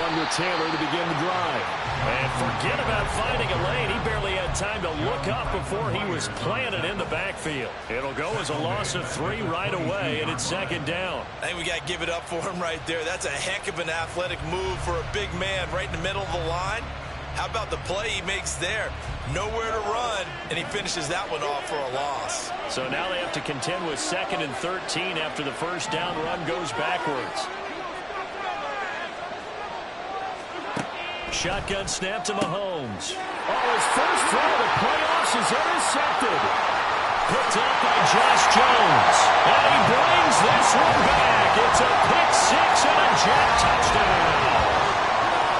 run with Taylor to begin the drive. And forget about finding a lane. He barely had time to look up before he was planted in the backfield. It'll go as a loss of 3 right away, and it's second down. I think we got to give it up for him right there. That's a heck of an athletic move for a big man right in the middle of the line. How about the play he makes there? Nowhere to run, and he finishes that one off for a loss. So now they have to contend with 2nd and 13 after the first down run goes backwards. Shotgun snap to Mahomes. Oh, his first throw of the playoffs is intercepted. Picked up by Josh Jones. And he brings this one back. It's a pick 6 and a Jet touchdown.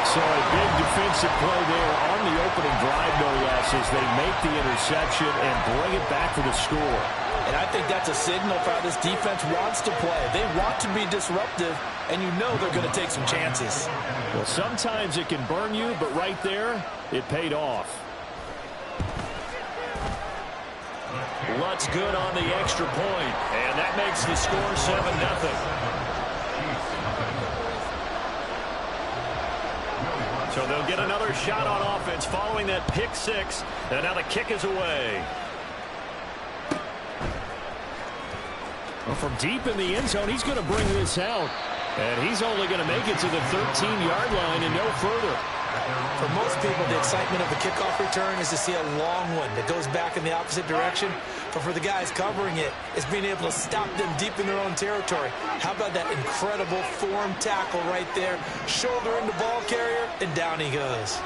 So a big defensive play there on the opening drive, no less, as they make the interception and bring it back for the score. And I think that's a signal for how this defense wants to play. They want to be disruptive, and you know they're going to take some chances. Well, sometimes it can burn you, but right there, it paid off. Lutz good on the extra point, and that makes the score 7-0. So they'll get another shot on offense following that pick 6, and now the kick is away. Well, from deep in the end zone, he's going to bring this out. And he's only going to make it to the 13-yard line and no further. For most people, the excitement of the kickoff return is to see a long one that goes back in the opposite direction. But for the guys covering it, it's being able to stop them deep in their own territory. How about that incredible form tackle right there? Shoulder in the ball carrier, and down he goes.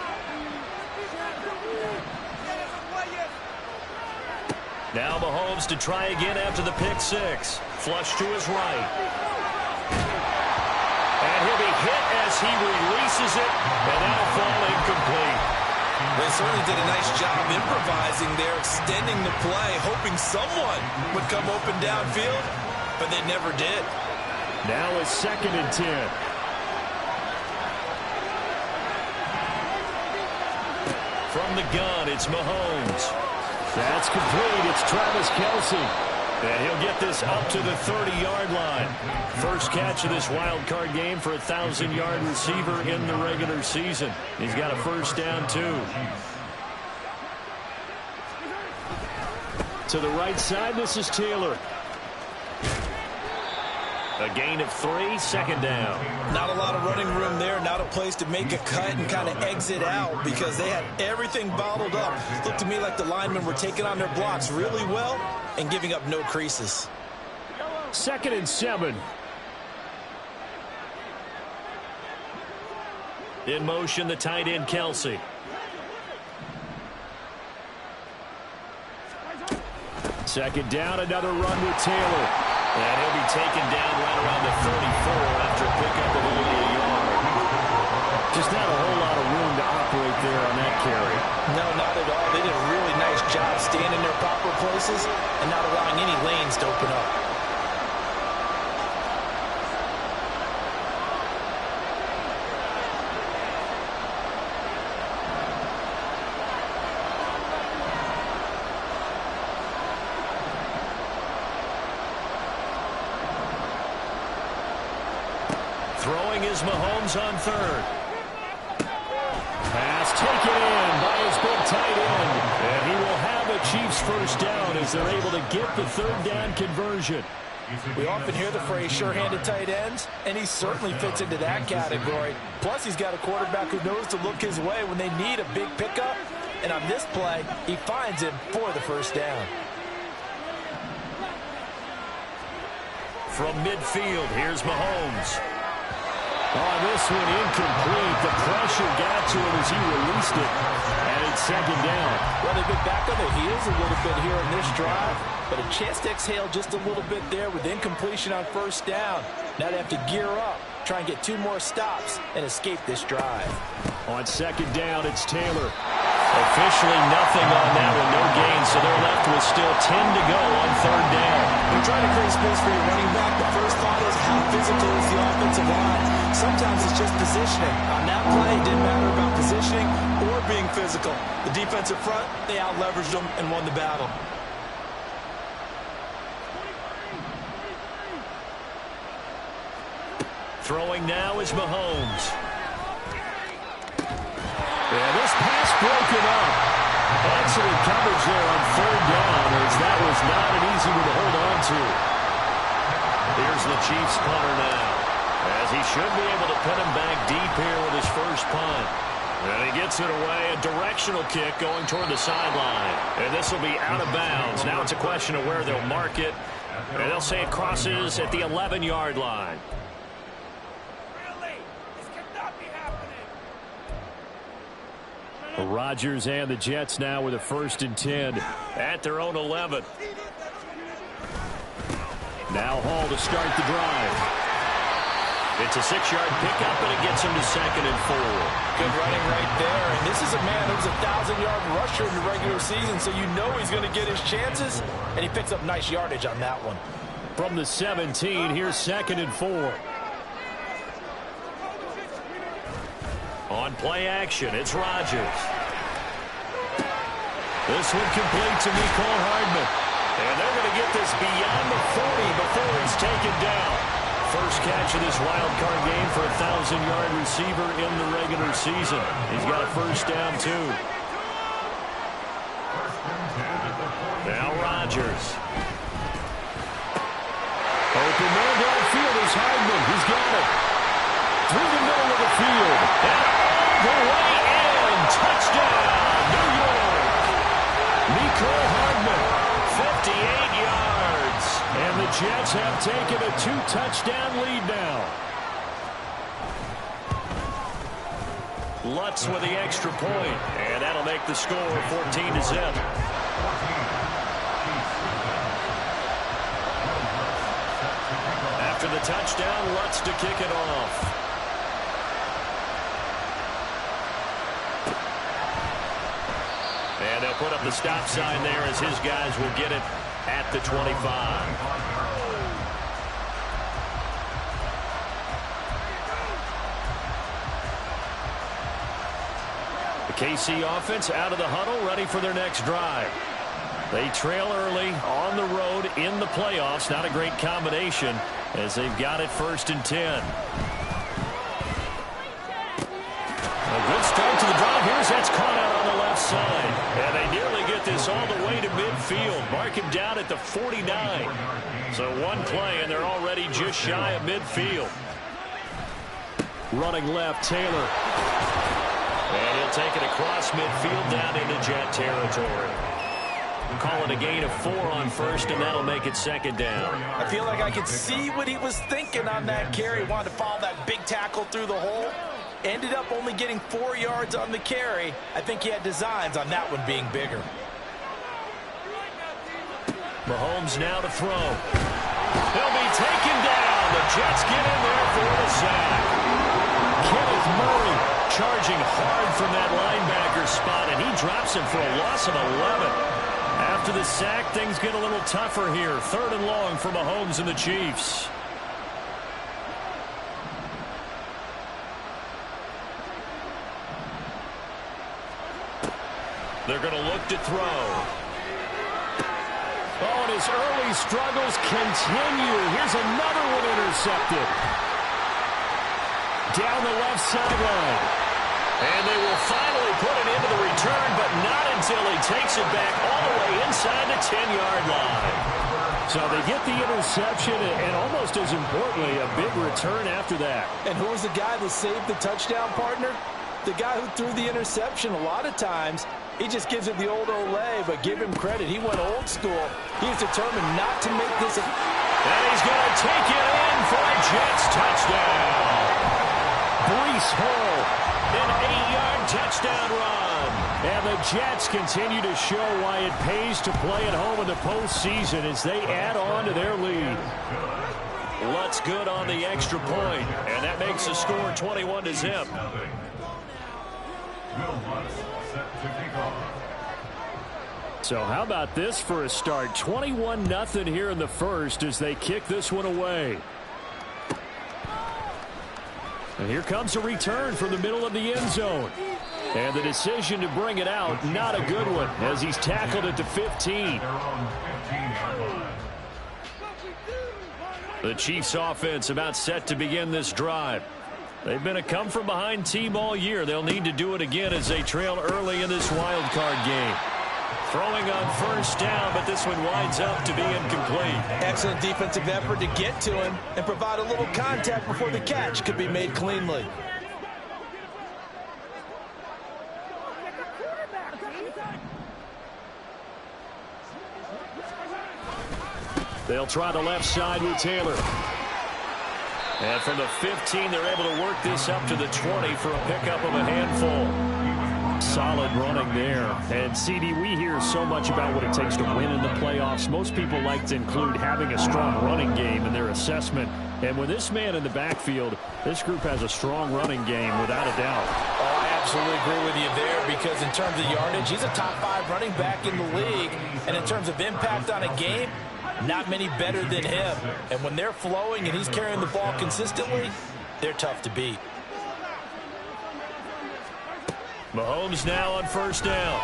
Now Mahomes to try again after the pick 6. Flush to his right. And he'll be hit as he releases it, and that'll fall incomplete. They certainly did a nice job improvising there, extending the play, hoping someone would come open downfield, but they never did. Now it's 2nd and 10. From the gun, it's Mahomes. That's complete. It's Travis Kelce. And he'll get this up to the 30-yard line. First catch of this wild card game for a 1,000-yard receiver in the regular season. He's got a first down, too. To the right side, this is Taylor. A gain of 3, second down. Not a lot of running room there, not a place to make a cut and kind of exit out because they had everything bottled up. Looked to me like the linemen were taking on their blocks really well and giving up no creases. 2nd and 7. In motion, the tight end, Kelce. Second down, another run with Taylor. And he'll be taken down right around the 34 after a pickup of only a yard. Just not a whole lot of room to operate there on that carry. No, not at all. They did a really nice job staying in their proper places and not allowing any lanes to open up. Throwing is Mahomes on 3rd. Pass taken in by his big tight end. And he will have a Chiefs first down as they're able to get the 3rd down conversion. We often hear the phrase sure-handed tight ends, and he certainly fits into that category. Plus, he's got a quarterback who knows to look his way when they need a big pickup. And on this play, he finds him for the first down. From midfield, here's Mahomes. On this one, incomplete. The pressure got to him as he released it. And it's 2nd down. Well, they've been back on their heels a little bit here in this drive, but a chance to exhale just a little bit there with incompletion on first down. Now they have to gear up, try and get 2 more stops, and escape this drive. On 2nd down, it's Taylor. Officially nothing on that one, no gain, so they're left with still 10 to go on 3rd down. You're trying to create space for your running back. The first thought is how physical is the offensive line. Sometimes it's just positioning. On that play, it didn't matter about positioning or being physical. The defensive front, they out-leveraged them and won the battle. Throwing now is Mahomes. broken up. Excellent coverage there on third down, as that was not an easy one to hold on to. Here's the Chiefs punter now, as he should be able to pin him back deep here with his first punt. And he gets it away, a directional kick going toward the sideline. And this will be out of bounds. Now it's a question of where they'll mark it. And they'll say it crosses at the 11-yard line. Really? This cannot be happening. Rodgers and the Jets now with a 1st and 10 At their own 11. Now Hall to start the drive. It's a 6-yard pickup, and it gets him to 2nd and 4. Good running right there. And this is a man who's a 1,000-yard rusher in the regular season, so you know he's going to get his chances, and he picks up nice yardage on that one. From the 17, here's 2nd and 4. On play action, it's Rodgers. This one complete to Mecole Hardman. And they're going to get this beyond the 40 before he's taken down. First catch of this wild card game for a 1,000-yard receiver in the regular season. He's got a first down, too. Now Rodgers. Open man downfield is Hardman. He's got it. Through the middle of the field. And all the way in. Touchdown, New York. Mecole Hardman. 58 yards. And the Jets have taken a 2-touchdown lead now. Lutz with the extra point, and that'll make the score 14-0. After the touchdown, Lutz to kick it off. And they'll put up the stop sign there as his guys will get it at the 25. The KC offense out of the huddle, ready for their next drive. They trail early on the road in the playoffs. Not a great combination as they've got it 1st and 10. A good start to the drive. Here's that's caught out on the left side. And they nearly get this all the way to midfield. Mark him down at the 49. So one play, and they're already just shy of midfield. Running left, Taylor. And he'll take it across midfield down into Jet territory. Call it a gain of 4 on first, and that'll make it 2nd down. I feel like I could see what he was thinking on that carry. Wanted to follow that big tackle through the hole. Ended up only getting 4 yards on the carry. I think he had designs on that one being bigger. Mahomes now to throw. He'll be taken down. The Jets get in there for the sack. Kenneth Murray charging hard from that linebacker spot, and he drops him for a loss of 11. After the sack, things get a little tougher here. 3rd and long for Mahomes and the Chiefs. They're going to look to throw. Oh, and his early struggles continue. Here's another one intercepted. Down the left sideline. And they will finally put it into the return, but not until he takes it back all the way inside the 10-yard line. So they get the interception, and almost as importantly, a big return after that. And who was the guy that saved the touchdown, partner? The guy who threw the interception. A lot of times, he just gives it the old Olay, but give him credit. He went old school. He's determined not to make this a... And he's going to take it in for a Jets touchdown. Breece Hall, an 8-yard touchdown run. And the Jets continue to show why it pays to play at home in the postseason as they add on to their lead. Lutz good on the extra point, and that makes the score 21-0. So how about this for a start? 21-0 here in the first as they kick this one away. And here comes a return from the middle of the end zone. And the decision to bring it out, not a good one, as he's tackled at the 15. The Chiefs offense about set to begin this drive. They've been a come-from-behind team all year. They'll need to do it again as they trail early in this wild card game. Throwing on first down, but this one winds up to be incomplete. Excellent defensive effort to get to him and provide a little contact before the catch could be made cleanly. They'll try the left side with Taylor. And from the 15, they're able to work this up to the 20 for a pickup of a handful. Solid running there. And, CD, we hear so much about what it takes to win in the playoffs. Most people like to include having a strong running game in their assessment. And with this man in the backfield, this group has a strong running game without a doubt. Oh, I absolutely agree with you there because in terms of yardage, he's a top 5 running back in the league. And in terms of impact on a game, not many better than him. And when they're flowing and he's carrying the ball consistently, they're tough to beat. Mahomes now on first down.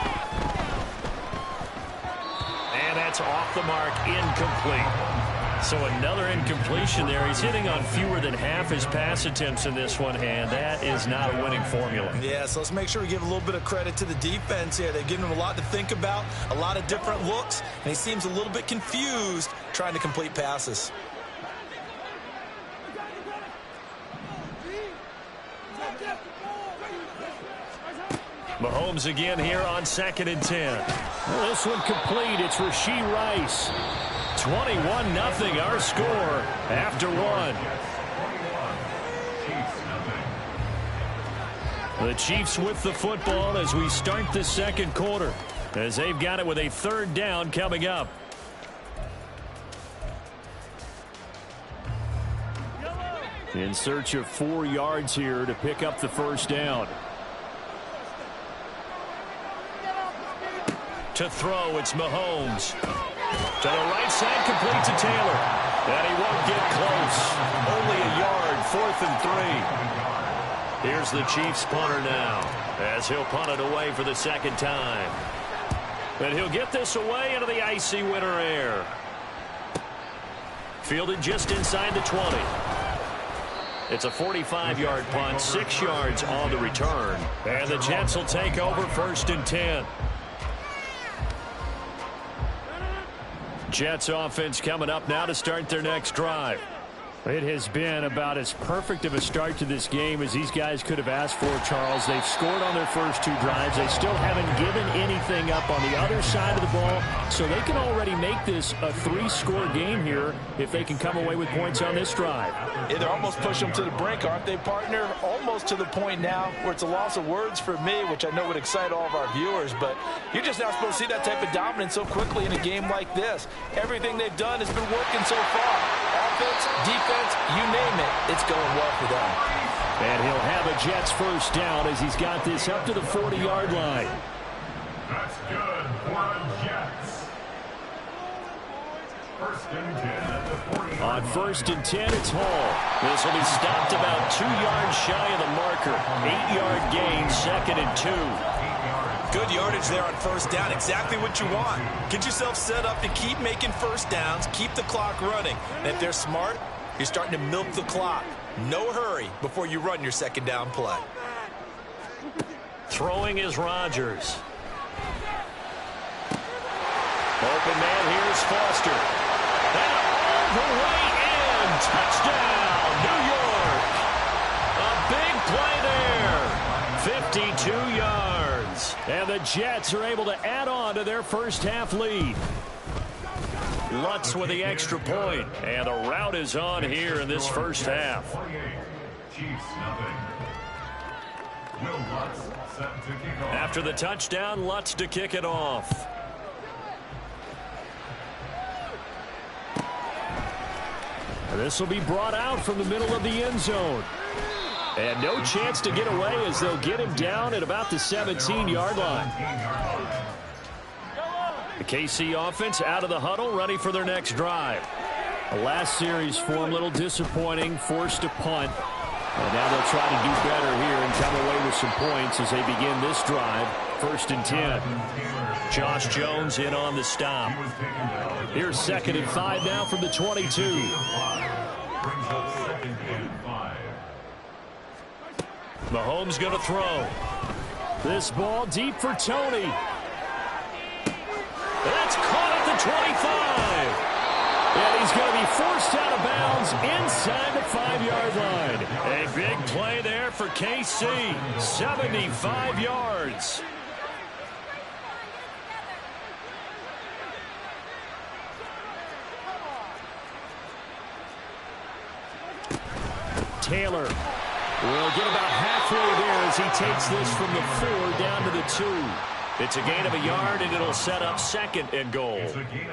And that's off the mark, incomplete. So another incompletion there. He's hitting on fewer than half his pass attempts in this one, and that is not a winning formula. Yeah, so let's make sure we give a little bit of credit to the defense here. They've given him a lot to think about, a lot of different looks, and he seems a little bit confused trying to complete passes. Mahomes again here on 2nd and 10. Well, this one complete. It's Rashee Rice. 21-0 our score after one. The Chiefs with the football as we start the second quarter, as they've got it with a 3rd down coming up. In search of 4 yards here to pick up the first down. To throw, it's Mahomes. To the right side, complete to Taylor. And he won't get close. Only a yard, 4th and 3. Here's the Chiefs punter now, as he'll punt it away for the 2nd time. And he'll get this away into the icy winter air. Fielded just inside the 20. It's a 45-yard punt, 6 yards on the return. And the Jets will take over 1st and 10. Jets offense coming up now to start their next drive. It has been about as perfect of a start to this game as these guys could have asked for, Charles. They've scored on their first 2 drives. They still haven't given anything up on the other side of the ball, so they can already make this a 3-score game here if they can come away with points on this drive. Yeah, they're almost pushing them to the brink, aren't they, partner? Almost to the point now where it's a loss of words for me, which I know would excite all of our viewers, but you're just not supposed to see that type of dominance so quickly in a game like this. Everything they've done has been working so far. Offense, defense, you name it, it's going well for them. And he'll have a Jets first down as he's got this up to the 40-yard line. That's good for the Jets. 1st and 10 at the 40. On 1st and 10, it's Hall. This will be stopped about 2 yards shy of the marker. 8-yard gain, 2nd and 2. Good yardage there on first down. Exactly what you want. Get yourself set up to keep making first downs, keep the clock running. And if they're smart, you're starting to milk the clock. No hurry before you run your 2nd down play. Throwing is Rodgers. Open man, here's Foster. And all the way in. Touchdown, New York. A big play there. 52 yards. And the Jets are able to add on to their first half lead. Lutz with the extra point. And the route is on here in this first half. Chiefs nothing. Will Lutz set to kick off. After the touchdown, Lutz to kick it off. This will be brought out from the middle of the end zone. And no chance to get away as they'll get him down at about the 17-yard line. The KC offense out of the huddle, ready for their next drive. The last series for them, a little disappointing, forced to punt. And now they'll try to do better here and come away with some points as they begin this drive. 1st and 10. Josh Jones in on the stop. Here's 2nd and 5 now from the 22. Mahomes going to throw. This ball deep for Tony. That's caught at the 25. And he's going to be forced out of bounds inside the 5-yard line. A big play there for KC. 75 yards. Taylor will get about halfway there as he takes this from the 4 down to the 2. It's a gain of a yard, and it'll set up 2nd and goal.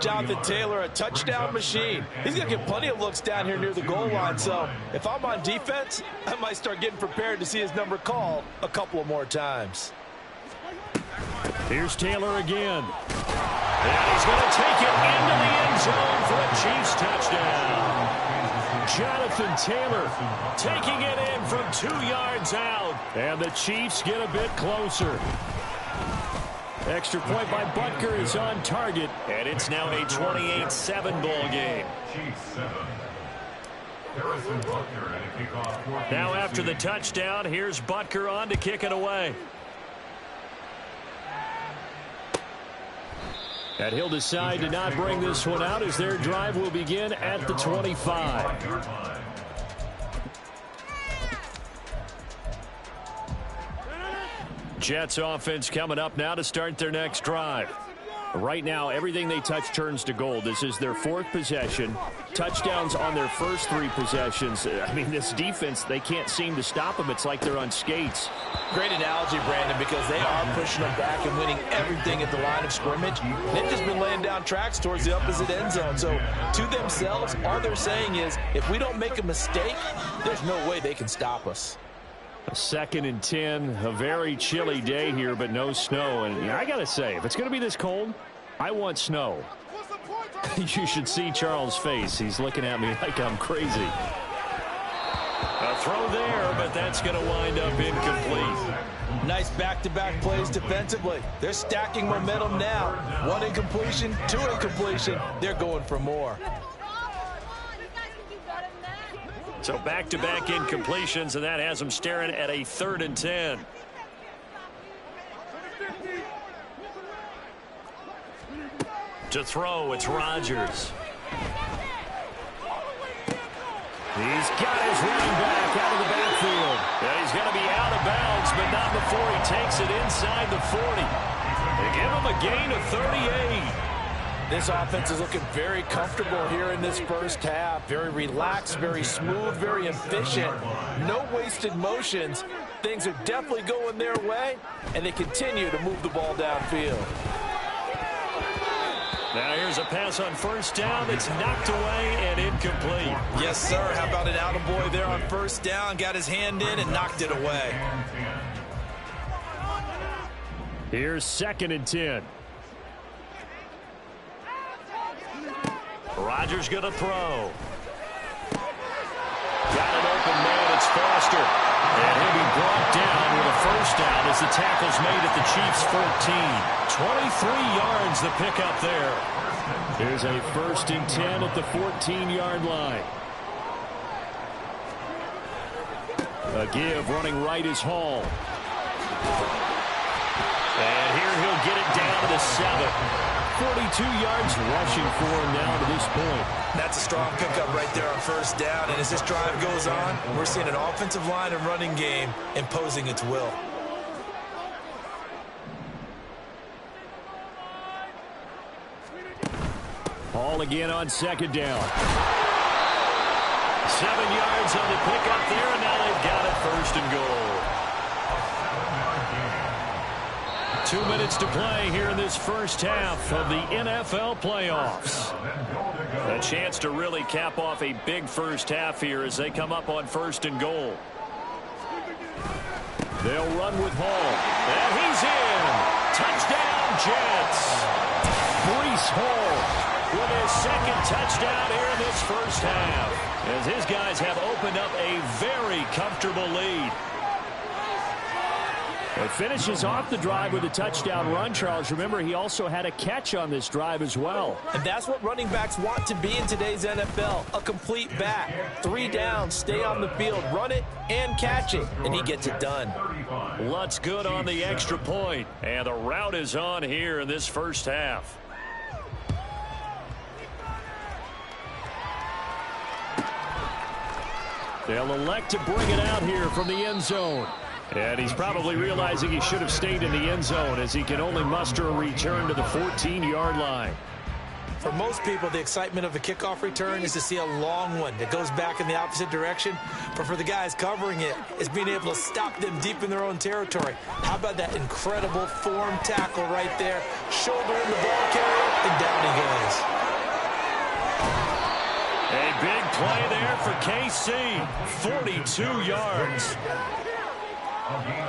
Jonathan Taylor, a touchdown machine. He's going to get plenty of looks down here near the goal line, so if I'm on defense, I might start getting prepared to see his number called a couple of more times. Here's Taylor again. And he's going to take it into the end zone for a Chiefs touchdown. Jonathan Taylor taking it in from 2 yards out. And the Chiefs get a bit closer. Extra point by Butker is on target. And it's now a 28-7 ball game. Now after the touchdown, here's Butker on to kick it away. And he'll decide to not bring this one out as their drive will begin at the 25. Jets offense coming up now to start their next drive. Right now, everything they touch turns to gold. This is their 4th possession. Touchdowns on their first 3 possessions. I mean, this defense, they can't seem to stop them. It's like they're on skates. Great analogy, Brandon, because they are pushing them back and winning everything at the line of scrimmage. They've just been laying down tracks towards the opposite end zone. So, to themselves, all they're saying is, if we don't make a mistake, there's no way they can stop us. 2nd and 10, a very chilly day here, but no snow. And I got to say, if it's going to be this cold, I want snow. You should see Charles' face. He's looking at me like I'm crazy. A throw there, but that's going to wind up incomplete. Nice back-to-back plays defensively. They're stacking momentum now. 1 incompletion, 2 incompletion. They're going for more. So back-to-back incompletions, and that has them staring at a 3rd and 10. To throw, it's Rodgers. He's got his running back out of the backfield. And he's going to be out of bounds, but not before he takes it inside the 40. They give him a gain of 38. This offense is looking very comfortable here in this first half. Very relaxed, very smooth, very efficient. No wasted motions. Things are definitely going their way, and they continue to move the ball downfield. Now here's a pass on 1st down that's knocked away and incomplete. Yes, sir. How about an attaboy there on 1st down? Got his hand in and knocked it away. Here's 2nd and 10. Rodgers going to throw. Got an open man. It's Foster. And he'll be brought down with a 1st down as the tackle's made at the Chiefs' 14. 23 yards the pickup there. Here's a 1st and 10 at the 14-yard line. A give running right is Hall. And here he'll get it down to the 7. 42 yards rushing for him now to this point. That's a strong pickup right there on 1st down. And as this drive goes on, we're seeing an offensive line and running game imposing its will. Hall again on 2nd down. 7 yards on the pickup there, and now they've got it 1st and goal. 2 minutes to play here in this first half of the NFL playoffs. A chance to really cap off a big first half here as they come up on 1st and goal. They'll run with Hall. And he's in. Touchdown, Jets. Breece Hall with his 2nd touchdown here in this first half, as his guys have opened up a very comfortable lead. It finishes off the drive with a touchdown run, Charles. Remember, he also had a catch on this drive as well. And that's what running backs want to be in today's NFL, a complete back. 3 downs, stay on the field, run it, and catch it, and he gets it done. Lutz good on the extra point, and the route is on here in this first half. They'll elect to bring it out here from the end zone. And he's probably realizing he should have stayed in the end zone as he can only muster a return to the 14-yard line. For most people, the excitement of a kickoff return is to see a long one that goes back in the opposite direction. But for the guys covering it, it's being able to stop them deep in their own territory. How about that incredible form tackle right there? Shoulder in the ball carrier, and down he goes. A big play there for KC. 42 yards.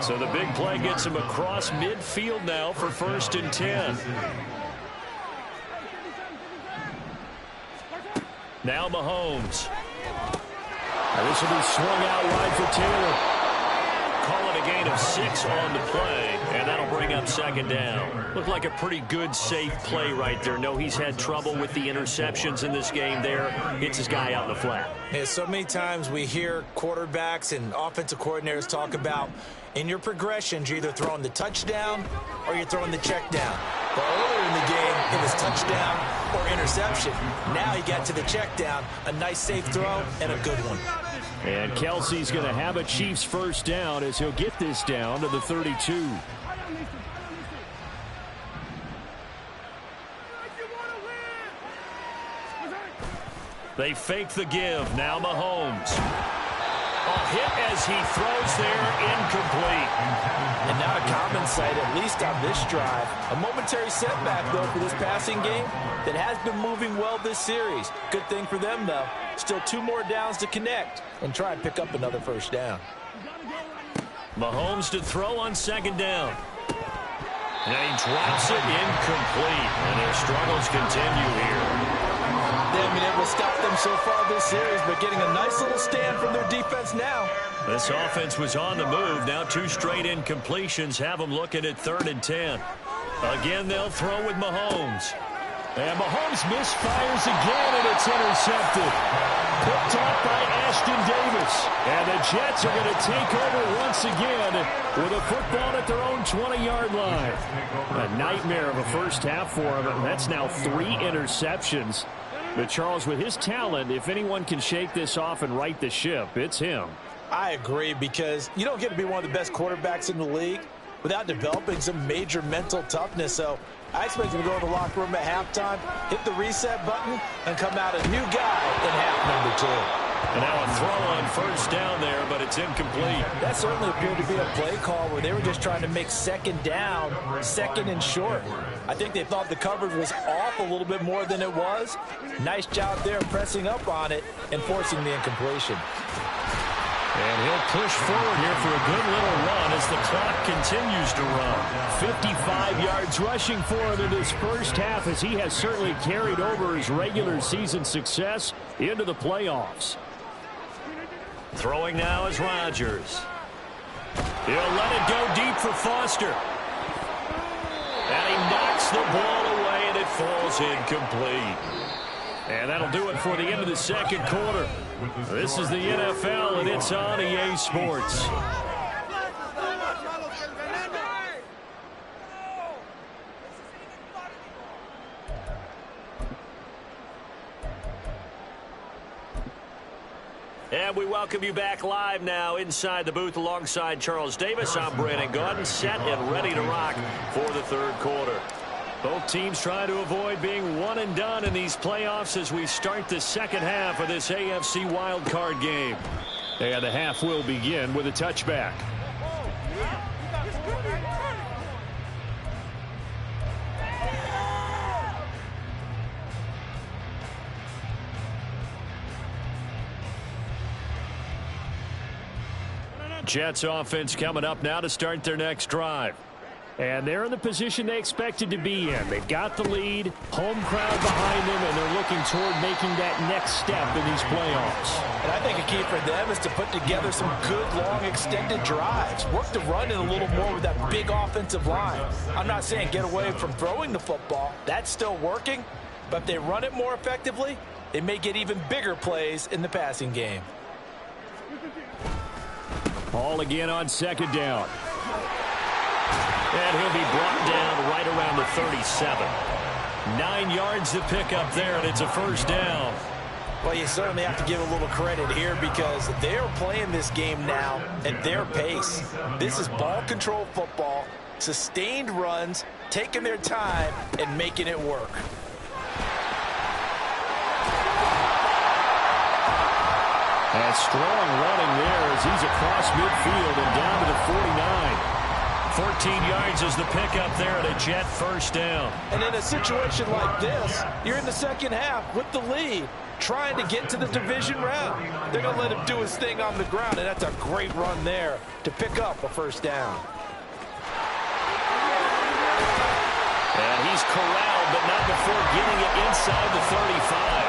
So the big play gets him across midfield now for 1st and 10. Now Mahomes. Now this will be swung out wide for Taylor. Call it a gain of 6 on the play, and that'll bring up 2nd down. Looked like a pretty good, safe play right there. No, he's had trouble with the interceptions in this game there. Hits his guy out in the flat. Yeah, so many times we hear quarterbacks and offensive coordinators talk about in your progressions, you're either throwing the touchdown or you're throwing the check down. But earlier in the game, it was touchdown or interception. Now he got to the check down, a nice safe throw, and a good one. And Kelsey's going to have a Chiefs 1st down as he'll get this down to the 32. They fake the give. Now Mahomes. A hit as he throws there, incomplete. And not a common sight, at least on this drive. A momentary setback, though, for this passing game that has been moving well this series. Good thing for them, though. Still 2 more downs to connect and try and pick up another 1st down. Mahomes to throw on 2nd down. And he drops it incomplete. And their struggles continue here. They haven't been able to stop them so far this series, but getting a nice little stand from their defense now. This offense was on the move. Now 2 straight incompletions have them looking at 3rd and 10. Again, they'll throw with Mahomes. And Mahomes misfires again, and it's intercepted. Picked off by Ashton Davis. And the Jets are going to take over once again with a football at their own 20-yard line. A nightmare of a first half for him, and that's now 3 interceptions. But, Charles, with his talent, if anyone can shake this off and right the ship, it's him. I agree, because you don't get to be one of the best quarterbacks in the league without developing some major mental toughness. So I expect him to go in the locker room at halftime, hit the reset button, and come out a new guy in half number 2. And now a throw on 1st down there, but it's incomplete. That certainly appeared to be a play call where they were just trying to make 2nd down, 2nd and short. I think they thought the coverage was off a little bit more than it was. Nice job there pressing up on it and forcing the incompletion. And he'll push forward here for a good little run as the clock continues to run. 55 yards rushing for him in this first half, as he has certainly carried over his regular season success into the playoffs. Throwing now is Rodgers. He'll let it go deep for Foster. And he knocks the ball away, and it falls incomplete. And that'll do it for the end of the 2nd quarter. This is the NFL, and it's on EA Sports. And we welcome you back live now inside the booth alongside Charles Davis. I'm Brandon Gaudin, set and ready to rock for the 3rd quarter. Both teams trying to avoid being one and done in these playoffs as we start the 2nd half of this AFC wildcard game. And the half will begin with a touchback. Jets offense coming up now to start their next drive. And they're in the position they expected to be in. They've got the lead, home crowd behind them, and they're looking toward making that next step in these playoffs. And I think a key for them is to put together some good, long, extended drives. Work the run in a little more with that big offensive line. I'm not saying get away from throwing the football. That's still working. But if they run it more effectively, they may get even bigger plays in the passing game. Ball again on second down. And he'll be brought down right around the 37. 9 yards to pick up there, and it's a first down. Well, you certainly have to give a little credit here because they're playing this game now at their pace. This is ball control football, sustained runs, taking their time, and making it work. And strong running there as he's across midfield and down to the 49. 14 yards is the pickup there and a Jet first down. And in a situation like this, you're in the second half with the lead, trying to get to the division round. They're going to let him do his thing on the ground, and that's a great run there to pick up a first down. And he's corralled, but not before getting it inside the 35.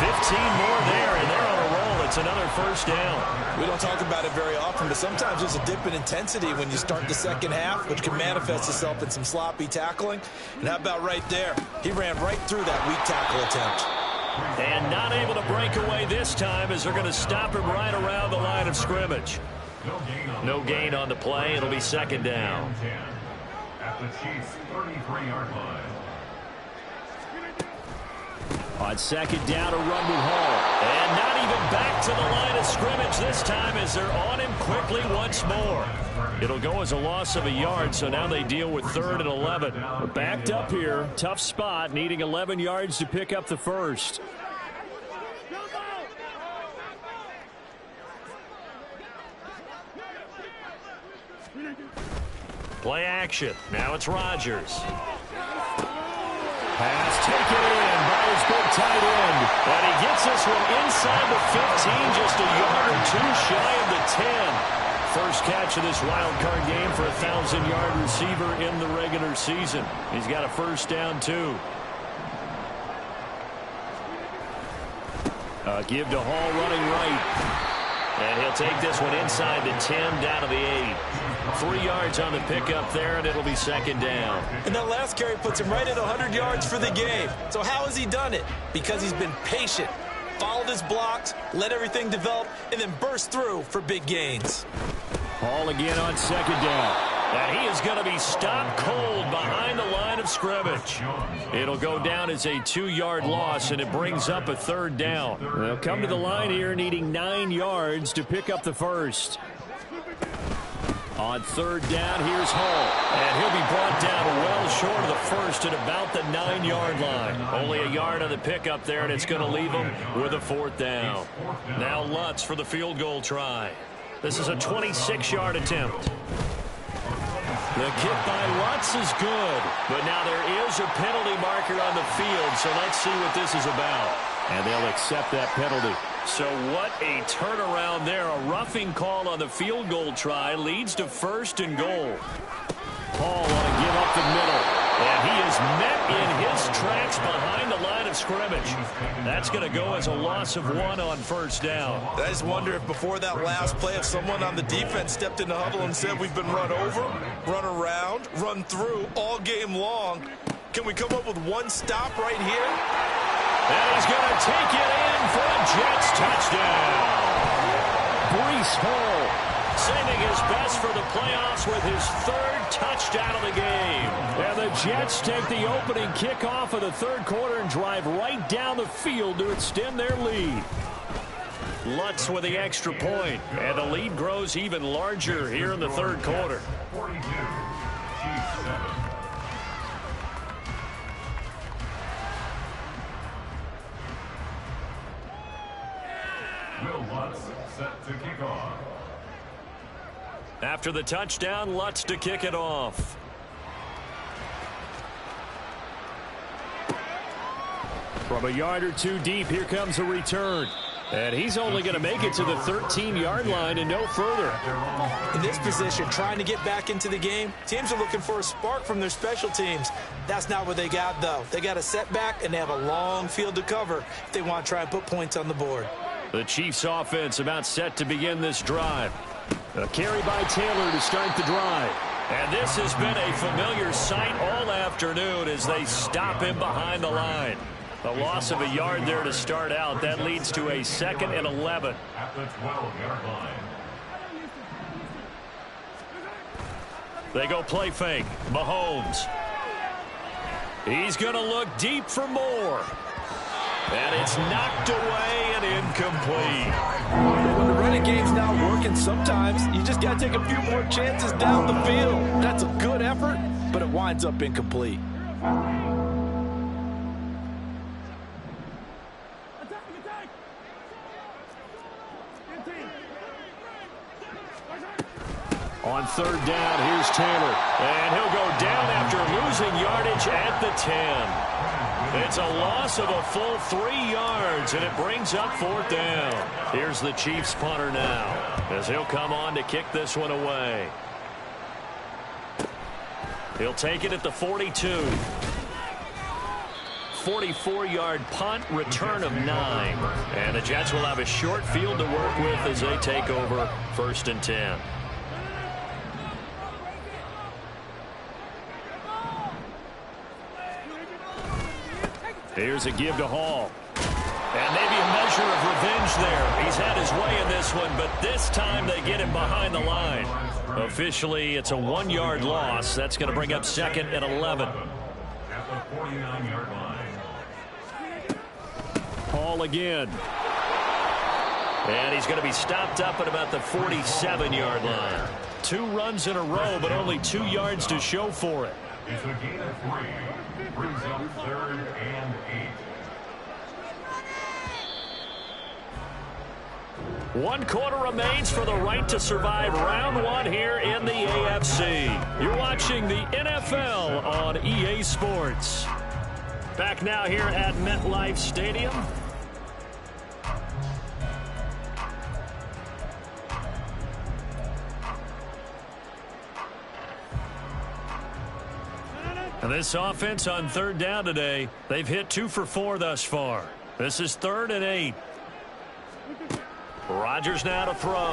15 more there, and they're on a roll. It's another first down. We don't talk about it very often, but sometimes there's a dip in intensity when you start the second half, which can manifest itself in some sloppy tackling. And how about right there? He ran right through that weak tackle attempt. And not able to break away this time as they're going to stop him right around the line of scrimmage. No gain on the play. It'll be second down. At the Chiefs' 33-yard line. On second down, a run with Hall. And not even back to the line of scrimmage this time as they're on him quickly once more. It'll go as a loss of a yard, so now they deal with 3rd and 11. We're backed up here. Tough spot, needing 11 yards to pick up the first. Play action. Now it's Rodgers. Pass taken in by his big tight end. And he gets this one inside the 15, just a yard or two shy of the 10. First catch of this wild card game for a 1,000-yard receiver in the regular season. He's got a first down, too. Give to Hall running right. And he'll take this one inside the 10, down to the 8. 3 yards on the pickup there, and it'll be second down. And that last carry puts him right at 100 yards for the game. So how has he done it? Because he's been patient, followed his blocks, let everything develop, and then burst through for big gains. Hall again on second down. And he is going to be stopped cold behind the line of scrimmage. It'll go down as a 2-yard loss, and it brings up a third down. They'll come to the line here needing 9 yards to pick up the first. On third down, here's Hall. And he'll be brought down well short of the first at about the 9-yard line. Only a yard on the pickup there, and it's going to leave him with a fourth down. Now Lutz for the field goal try. This is a 26-yard attempt. The kick by Lutz is good, but now there is a penalty marker on the field, so let's see what this is about. And they'll accept that penalty. So what a turnaround there. A roughing call on the field goal try leads to 1st and goal. Hall want to give up the middle. And he is met in his tracks behind the line of scrimmage. That's going to go as a loss of 1 on first down. I just wonder if before that last play, if someone on the defense stepped in the huddle and said, we've been run over, run around, run through all game long. Can we come up with one stop right here? And he's going to take it in for a Jets touchdown. Breece Hall saving his best for the playoffs with his 3rd touchdown of the game. And the Jets take the opening kickoff of the 3rd quarter and drive right down the field to extend their lead. Lutz with the extra point, and the lead grows even larger here in the 3rd quarter. 42, Chiefs 7. Will Lutz set to kick off. After the touchdown, Lutz to kick it off. From a yard or two deep, here comes a return. And he's only going to make it to the 13-yard line and no further. In this position, trying to get back into the game, teams are looking for a spark from their special teams. That's not what they got, though. They got a setback, and they have a long field to cover if they want to try and put points on the board. The Chiefs offense about set to begin this drive. A carry by Taylor to start the drive. And this has been a familiar sight all afternoon as they stop him behind the line. A loss of a yard there to start out. That leads to a 2nd and 11. At the 12-yard line. They go play fake. Mahomes. He's going to look deep for more. And it's knocked away and incomplete. When the running game's not working, sometimes you just got to take a few more chances down the field. That's a good effort, but it winds up incomplete. On 3rd down, here's Taylor. And he'll go down after losing yardage at the 10. It's a loss of a full 3 yards, and it brings up 4th down. Here's the Chiefs punter now, as he'll come on to kick this one away. He'll take it at the 42. 44-yard punt, return of 9. And the Jets will have a short field to work with as they take over 1st and 10. Here's a give to Hall. And maybe a measure of revenge there. He's had his way in this one, but this time they get him behind the line. Officially, it's a 1-yard loss. That's going to bring up 2nd and 11. At the 49-yard line. Hall again. And he's going to be stopped up at about the 47-yard line. 2 runs in a row, but only 2 yards to show for it. It's a gain of 3. Brings up 3rd and 8. 1 quarter remains for the right to survive round 1 here in the AFC. You're watching the NFL on EA Sports. Back now here at MetLife Stadium. And this offense on 3rd down today, they've hit 2 for 4 thus far. This is 3rd and 8. Rodgers now to throw.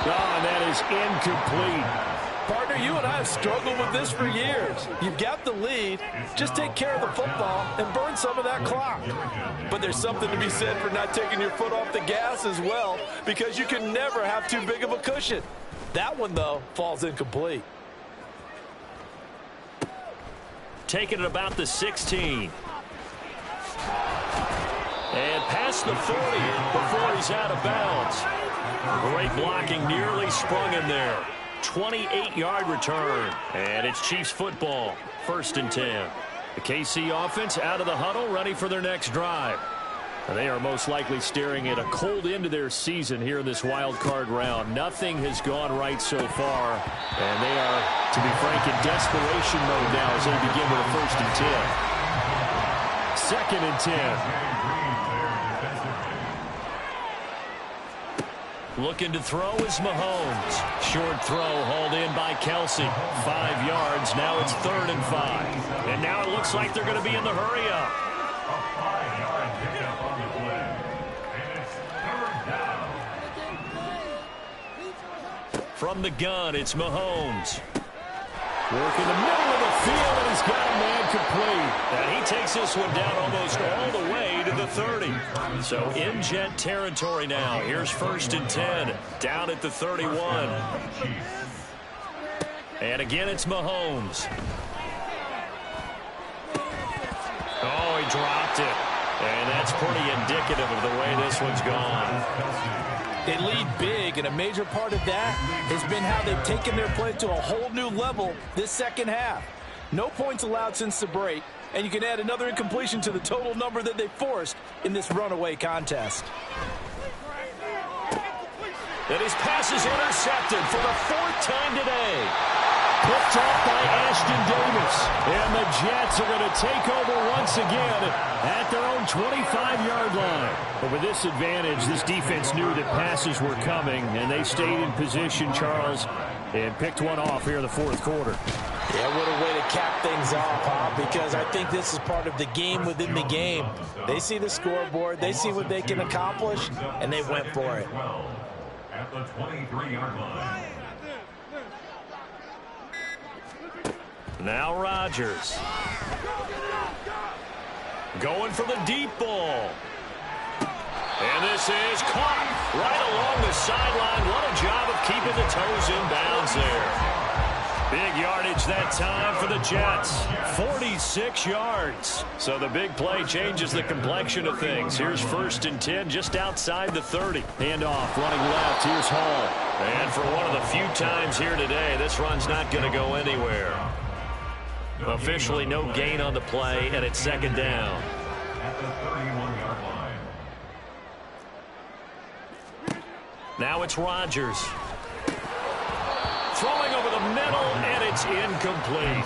And that is incomplete. Partner, you and I have struggled with this for years. You've got the lead. Just take care of the football and burn some of that clock. But there's something to be said for not taking your foot off the gas as well, because you can never have too big of a cushion. That one, though, falls incomplete. Taking it about the 16. And past the 40 before he's out of bounds. Great blocking, nearly sprung him there. 28-yard return. And it's Chiefs football, 1st and 10. The KC offense out of the huddle, ready for their next drive. And they are most likely staring at a cold end to their season here in this wild card round. Nothing has gone right so far, and they are, to be frank, in desperation mode now as they begin with a 1st and 10. 2nd and 10. Looking to throw is Mahomes. Short throw hauled in by Kelsey. 5 yards. Now it's 3rd and 5. And now it looks like they're going to be in the hurry-up. From the gun, it's Mahomes. Working the middle of the field, and he's got a man complete. And he takes this one down almost all the way to the 30. So in Jet territory now. Here's 1st and 10, down at the 31. And again, it's Mahomes. Oh, he dropped it. And that's pretty indicative of the way this one's gone. They lead big, and a major part of that has been how they've taken their play to a whole new level this 2nd half. No points allowed since the break, and you can add another incompletion to the total number that they forced in this runaway contest. And his pass is intercepted for the 4th time today. Picked off by Ashton Davis. And the Jets are going to take over once again at their own 25-yard line. But with this advantage, this defense knew that passes were coming, and they stayed in position, Charles, and picked one off here in the fourth quarter. Yeah, what a way to cap things off, huh? Because I think this is part of the game within the game. They see the scoreboard, they see what they can accomplish, and they went for it. At the 23-yard line. Now Rodgers. Going for the deep ball. And this is caught right along the sideline. What a job of keeping the toes in bounds there. Big yardage that time for the Jets. 46 yards. So the big play changes the complexion of things. Here's 1st and 10 just outside the 30. Handoff running left. Here's Hall. And for one of the few times here today, this run's not going to go anywhere. Officially no gain on the play, and it's 2nd down. At the 31-yard line. Now it's Rodgers. Throwing over the middle, and it's incomplete.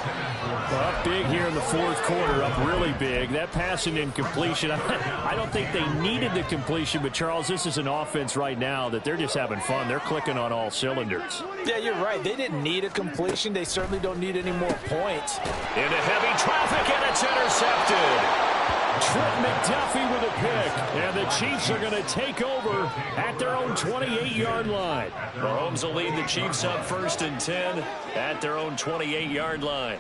Up big here in the fourth quarter, up really big. That pass and incompletion, I don't think they needed the completion, but Charles, this is an offense right now that they're just having fun. They're clicking on all cylinders. Yeah, you're right. They didn't need a completion. They certainly don't need any more points. Into heavy traffic, and it's intercepted. Trent McDuffie with a pick, and the Chiefs are going to take over at their own 28-yard line. Mahomes will lead the Chiefs up 1st and 10 at their own 28-yard line.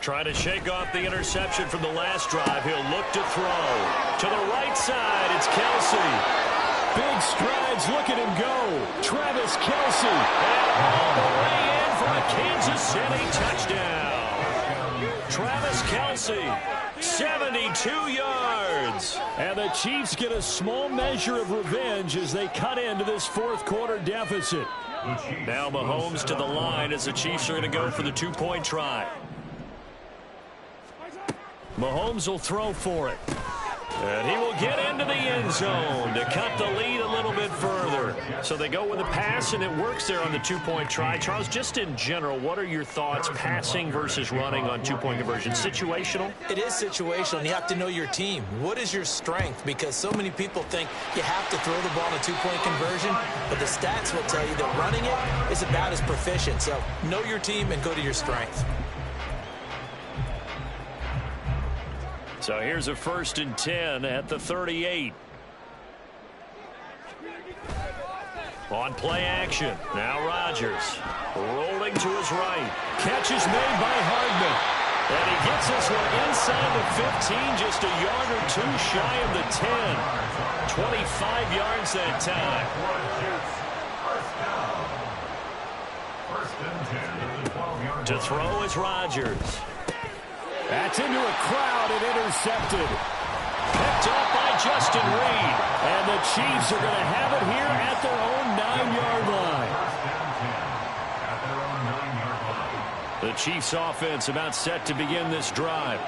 Trying to shake off the interception from the last drive. He'll look to throw. To the right side, it's Kelce. Big strides, look at him go. Travis Kelce. And all the way in for a Kansas City touchdown. Travis Kelce, 72 yards. And the Chiefs get a small measure of revenge as they cut into this fourth quarter deficit. Now Mahomes to the line as the Chiefs are going to go for the 2-point try. Mahomes will throw for it. And he will get into the end zone to cut the lead a little bit further. So they go with a pass, and it works there on the 2-point try. Charles, just in general, what are your thoughts passing versus running on 2-point conversion? Situational? It is situational, and you have to know your team. What is your strength? Because so many people think you have to throw the ball in a 2-point conversion, but the stats will tell you that running it is about as proficient. So know your team and go to your strength. So here's a 1st and 10 at the 38. On play action. Now Rodgers rolling to his right. Catch is made by Hardman. And he gets this one inside the 15, just a yard or two shy of the 10. 25 yards that time. To throw is Rodgers. That's into a crowd and intercepted. Picked off by Justin Reed. And the Chiefs are going to have it here at their own 9-yard line. The Chiefs offense about set to begin this drive.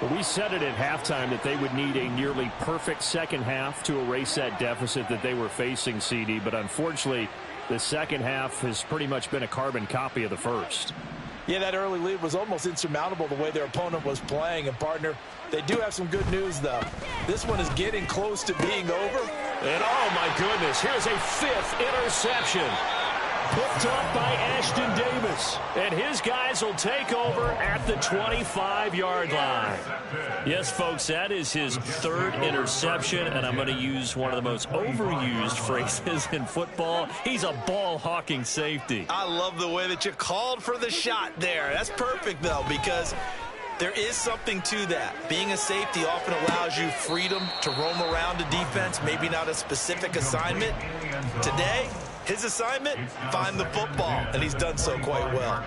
Well, we said it at halftime that they would need a nearly perfect second half to erase that deficit that they were facing, CD. But unfortunately, the second half has pretty much been a carbon copy of the first. Yeah, that early lead was almost insurmountable the way their opponent was playing. And, partner, they do have some good news, though. This one is getting close to being over. And, oh, my goodness, here's a 5th interception. Picked up by Ashton Davis. And his guys will take over at the 25-yard line. Yes, folks, that is his 3rd interception, and I'm going to use one of the most overused phrases in football. He's a ball-hawking safety. I love the way that you called for the shot there. That's perfect, though, because there is something to that. Being a safety often allows you freedom to roam around the defense, maybe not a specific assignment. Today, his assignment, find the football, and he's done so quite well.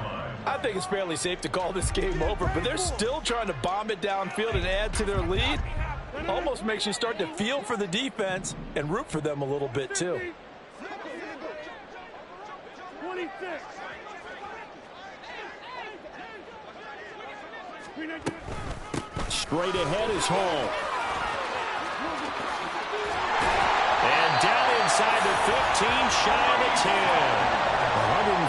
I think it's fairly safe to call this game over, but they're still trying to bomb it downfield and add to their lead. Almost makes you start to feel for the defense and root for them a little bit, too. 26. Straight ahead is Hall. And down inside the 15, shy of the 10.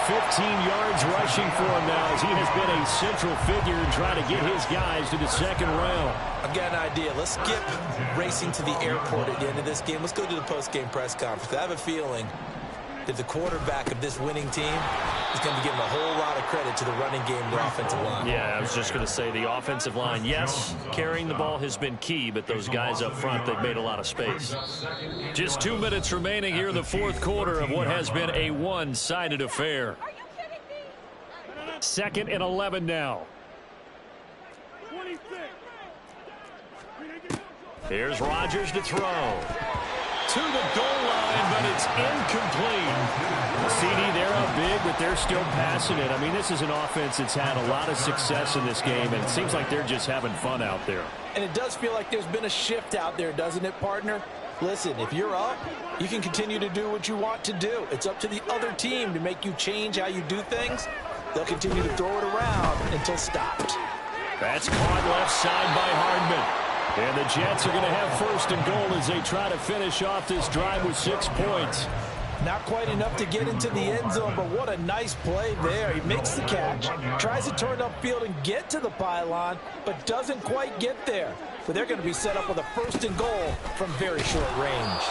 115 yards rushing for him now as he has been a central figure in trying to get his guys to the second round. I've got an idea. Let's skip racing to the airport at the end of this game. Let's go to the post-game press conference. I have a feeling that the quarterback of this winning team is going to be giving a whole lot of credit to the running game and the offensive line. Yeah, I was just going to say the offensive line, yes, carrying the ball has been key, but those guys up front, they've made a lot of space. Just 2 minutes remaining here in the fourth quarter of what has been a one-sided affair. 2nd and 11 now. Here's Rodgers to throw. To the goal line, but it's incomplete. CD, they're up big, but they're still passing it. I mean, this is an offense that's had a lot of success in this game, and it seems like they're just having fun out there. And it does feel like there's been a shift out there, doesn't it, partner? Listen, if you're up, you can continue to do what you want to do. It's up to the other team to make you change how you do things. They'll continue to throw it around until stopped. That's caught left side by Hardman. And the Jets are going to have 1st and goal as they try to finish off this drive with 6 points. Not quite enough to get into the end zone, but what a nice play there. He makes the catch, tries to turn upfield and get to the pylon, but doesn't quite get there. But they're going to be set up with a 1st and goal from very short range.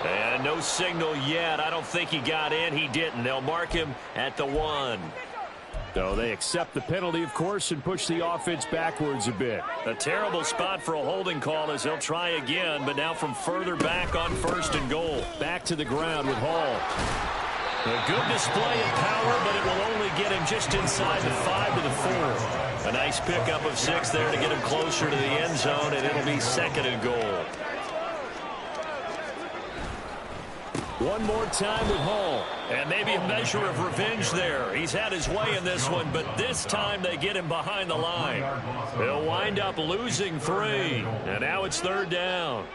And no signal yet. I don't think he got in. He didn't. They'll mark him at the 1. So they accept the penalty, of course, and push the offense backwards a bit. A terrible spot for a holding call as they'll try again, but now from further back on 1st and goal. Back to the ground with Hall. A good display of power, but it will only get him just inside the 5 to the 4. A nice pickup of 6 there to get him closer to the end zone, and it'll be 2nd and goal. One more time with Hall. And maybe a measure of revenge there. He's had his way in this one, but this time they get him behind the line. They'll wind up losing 3. And now it's 3rd down.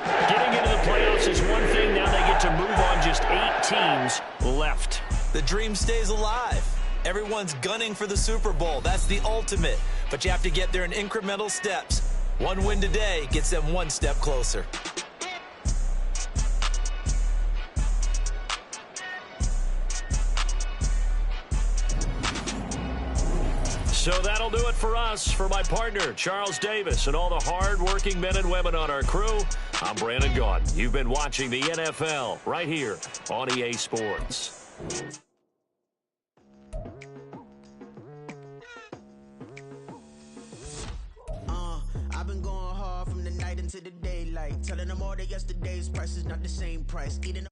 Getting into the playoffs is one thing. Now they get to move on. Just 8 teams left. The dream stays alive. Everyone's gunning for the Super Bowl. That's the ultimate. But you have to get there in incremental steps. One win today gets them 1 step closer. So that'll do it for us. For my partner, Charles Davis, and all the hard-working men and women on our crew, I'm Brandon Gaudin. You've been watching the NFL right here on EA Sports. I've been going hard from the night into the daylight, telling them all that yesterday's price is not the same price. Eating